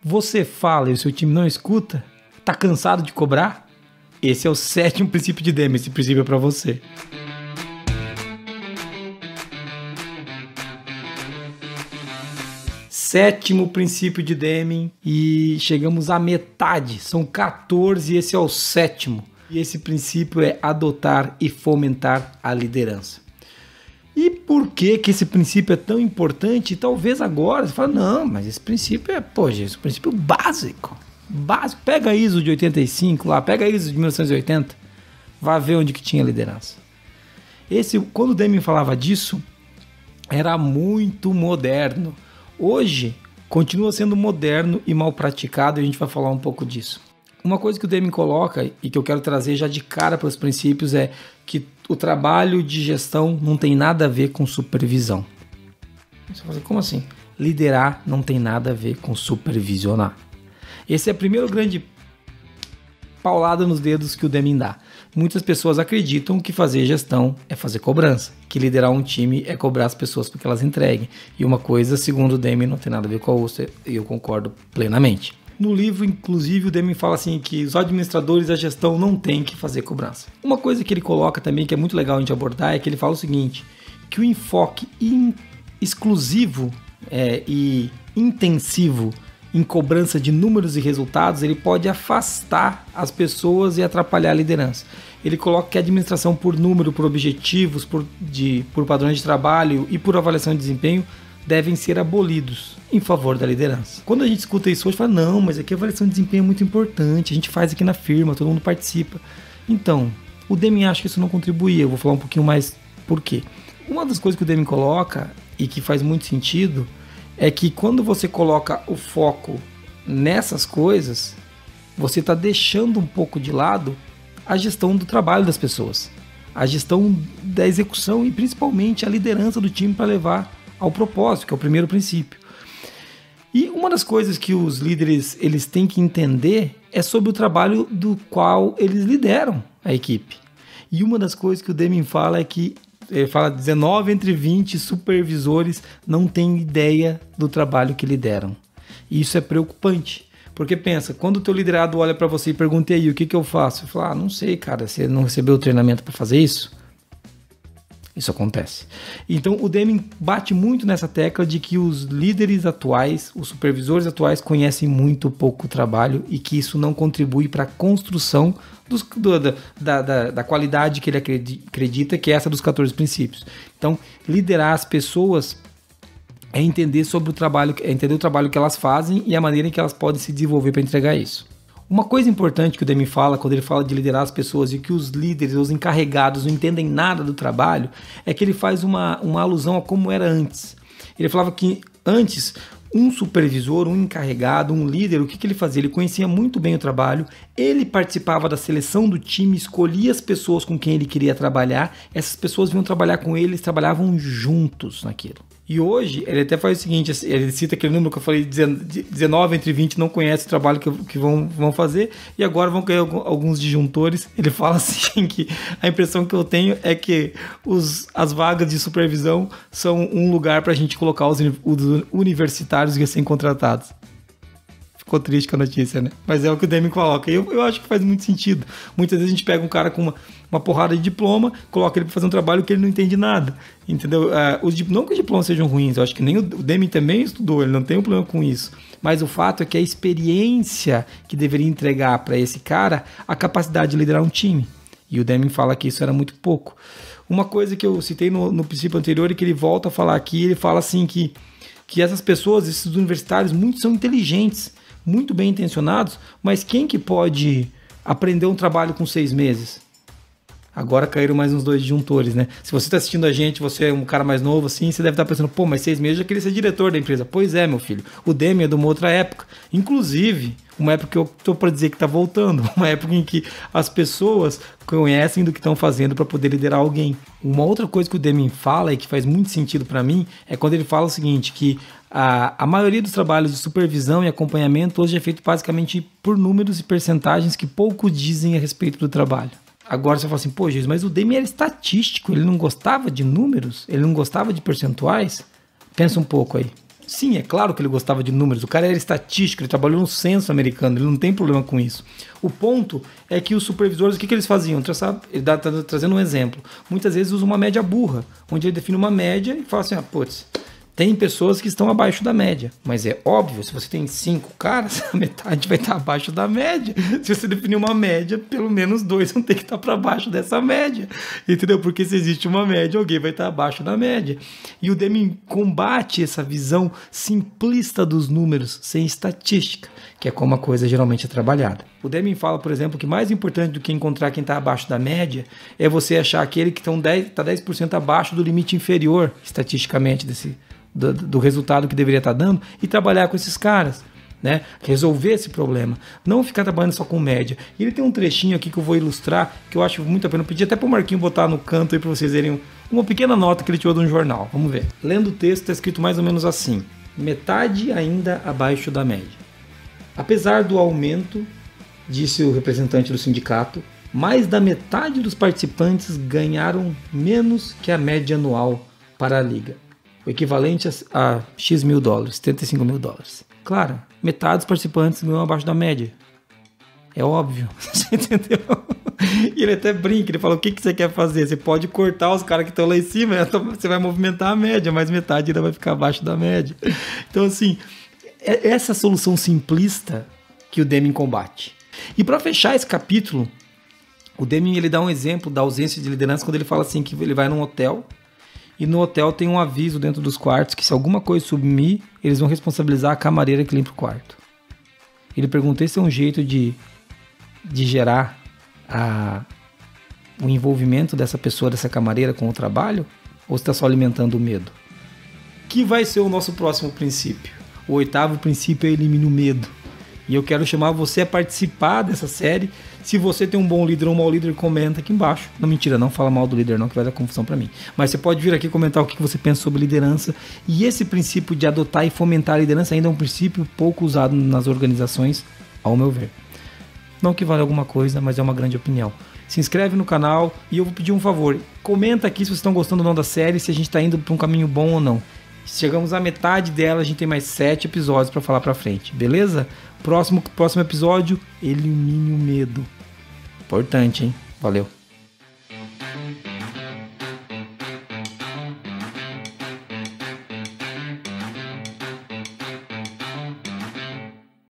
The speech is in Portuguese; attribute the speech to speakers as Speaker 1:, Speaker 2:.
Speaker 1: Você fala e o seu time não escuta? Tá cansado de cobrar? Esse é o 7º princípio de Deming, esse princípio é para você. Sétimo princípio de Deming e chegamos à metade, são 14 e esse é o 7º. E esse princípio é adotar e fomentar a liderança. E por que esse princípio é tão importante? Talvez agora você fale, não, mas esse princípio é, esse princípio básico. Pega a ISO de 85 lá, pega a ISO de 1980, vai ver onde que tinha liderança. Quando o Deming falava disso, era muito moderno. Hoje, continua sendo moderno e mal praticado, e a gente vai falar um pouco disso. Uma coisa que o Deming coloca, e que eu quero trazer já de cara para os princípios, é que o trabalho de gestão não tem nada a ver com supervisão. Você fala assim, como assim? Liderar não tem nada a ver com supervisionar. Esse é o primeiro grande paulada nos dedos que o Deming dá. Muitas pessoas acreditam que fazer gestão é fazer cobrança, que liderar um time é cobrar as pessoas porque elas entreguem. E uma coisa, segundo o Deming, não tem nada a ver com a outra, e eu concordo plenamente. No livro, inclusive, o Deming fala assim que os administradores da gestão não têm que fazer cobrança. Uma coisa que ele coloca também, que é muito legal a gente abordar, é que ele fala o seguinte, que o enfoque exclusivo e intensivo em cobrança de números e resultados, ele pode afastar as pessoas e atrapalhar a liderança. Ele coloca que a administração por número, por objetivos, por padrões de trabalho e por avaliação de desempenho devem ser abolidos em favor da liderança. Quando a gente escuta isso hoje, fala, não, mas aqui a avaliação de desempenho é muito importante, a gente faz aqui na firma, todo mundo participa. Então, o Deming acha que isso não contribuía, eu vou falar um pouquinho mais por quê. Uma das coisas que o Deming coloca, e que faz muito sentido, é que quando você coloca o foco nessas coisas, você está deixando um pouco de lado a gestão do trabalho das pessoas, a gestão da execução e principalmente a liderança do time para levar ao propósito, que é o primeiro princípio. E uma das coisas que os líderes eles têm que entender é sobre o trabalho do qual eles lideram a equipe. E uma das coisas que o Deming fala é que ele fala 19 entre 20 supervisores não têm ideia do trabalho que lideram. E isso é preocupante. Porque pensa, quando o teu liderado olha para você e pergunta aí, o que eu faço? Você fala, não sei, cara, você não recebeu o treinamento para fazer isso? Isso acontece. Então o Deming bate muito nessa tecla de que os líderes atuais, os supervisores atuais conhecem muito pouco o trabalho e que isso não contribui para a construção da qualidade que ele acredita, que é essa dos 14 princípios. Então, liderar as pessoas é entender sobre o trabalho, é entender o trabalho que elas fazem e a maneira em que elas podem se desenvolver para entregar isso. Uma coisa importante que o Deming fala, quando ele fala de liderar as pessoas e que os líderes, os encarregados não entendem nada do trabalho, é que ele faz uma alusão a como era antes. Ele falava que antes, um supervisor, um encarregado, um líder, o que ele fazia? Ele conhecia muito bem o trabalho, ele participava da seleção do time, escolhia as pessoas com quem ele queria trabalhar, essas pessoas vinham trabalhar com ele, eles trabalhavam juntos naquilo. E hoje, ele até faz o seguinte, ele cita aquele número que eu falei, 19 entre 20 não conhece o trabalho que vão fazer, e agora vão cair alguns disjuntores. Ele fala assim que a impressão que eu tenho é que as vagas de supervisão são um lugar para a gente colocar os universitários recém-contratados. Ficou triste com a notícia, né? Mas é o que o Deming coloca. E eu acho que faz muito sentido. Muitas vezes a gente pega um cara com uma porrada de diploma, coloca ele para fazer um trabalho que ele não entende nada. Entendeu? Não que os diplomas sejam ruins, eu acho que nem o Deming também estudou, ele não tem um problema com isso. Mas o fato é que a experiência que deveria entregar para esse cara a capacidade de liderar um time. E o Deming fala que isso era muito pouco. Uma coisa que eu citei no princípio anterior e que ele volta a falar aqui, ele fala assim que essas pessoas, esses universitários, muitos são inteligentes, muito bem intencionados, mas quem que pode aprender um trabalho com 6 meses? Agora caíram mais uns 2 disjuntores, né? Se você está assistindo a gente, você é um cara mais novo assim, você deve estar pensando, pô, mas 6 meses eu já queria ser diretor da empresa. Pois é, meu filho, o Deming é de uma outra época. Inclusive, uma época que eu estou para dizer que está voltando, uma época em que as pessoas conhecem do que estão fazendo para poder liderar alguém. Uma outra coisa que o Deming fala e que faz muito sentido para mim é quando ele fala o seguinte, que a maioria dos trabalhos de supervisão e acompanhamento hoje é feito basicamente por números e percentagens que pouco dizem a respeito do trabalho. Agora você fala assim, pô, Jesus, mas o Deming era estatístico, ele não gostava de números, ele não gostava de percentuais? Pensa um pouco aí. Sim, é claro que ele gostava de números. O cara era estatístico, ele trabalhou no censo americano, ele não tem problema com isso. O ponto é que os supervisores, o que eles faziam? Ele está trazendo um exemplo. Muitas vezes usa uma média burra, onde ele define uma média e fala assim, putz, tem pessoas que estão abaixo da média, mas é óbvio, se você tem 5 caras, a metade vai estar abaixo da média. Se você definir uma média, pelo menos 2 vão ter que estar para baixo dessa média, entendeu? Porque se existe uma média, alguém vai estar abaixo da média. E o Deming combate essa visão simplista dos números, sem estatística, que é como a coisa geralmente é trabalhada. O Deming fala, por exemplo, que mais importante do que encontrar quem está abaixo da média é você achar aquele que está 10% abaixo do limite inferior, estatisticamente, do resultado que deveria estar dando, e trabalhar com esses caras, né? Resolver esse problema, não ficar trabalhando só com média. E ele tem um trechinho aqui que eu vou ilustrar, que eu acho muito a pena. Eu pedi até para o Marquinho botar no canto aí para vocês verem uma pequena nota que ele tirou de um jornal. Vamos ver. Lendo o texto, está escrito mais ou menos assim: metade ainda abaixo da média. Apesar do aumento, disse o representante do sindicato, mais da metade dos participantes ganharam menos que a média anual para a liga, o equivalente a X mil dólares, 75 mil dólares. Claro, metade dos participantes ganham abaixo da média. É óbvio, você entendeu? E ele até brinca, ele fala, o que você quer fazer? Você pode cortar os caras que estão lá em cima, você vai movimentar a média, mas metade ainda vai ficar abaixo da média. Então, assim, é essa solução simplista que o Deming combate. E para fechar esse capítulo, o Deming ele dá um exemplo da ausência de liderança quando ele fala assim que ele vai num hotel e no hotel tem um aviso dentro dos quartos que se alguma coisa sumir, eles vão responsabilizar a camareira que limpa o quarto. Ele perguntou se é um jeito de gerar o envolvimento dessa pessoa, dessa camareira com o trabalho, ou está só alimentando o medo? Que vai ser o nosso próximo princípio. O 8º princípio é elimine o medo. E eu quero chamar você a participar dessa série. Se você tem um bom líder ou um mau líder, comenta aqui embaixo. Não, mentira, não fala mal do líder não, que vai dar confusão para mim. Mas você pode vir aqui comentar o que você pensa sobre liderança. E esse princípio de adotar e fomentar a liderança ainda é um princípio pouco usado nas organizações, ao meu ver. Não que vale alguma coisa, mas é uma grande opinião. Se inscreve no canal e eu vou pedir um favor. Comenta aqui se vocês estão gostando ou não da série, se a gente está indo para um caminho bom ou não. Se chegamos à metade dela, a gente tem mais 7 episódios para falar para frente, beleza? Próximo episódio, elimine o medo. Importante, hein? Valeu.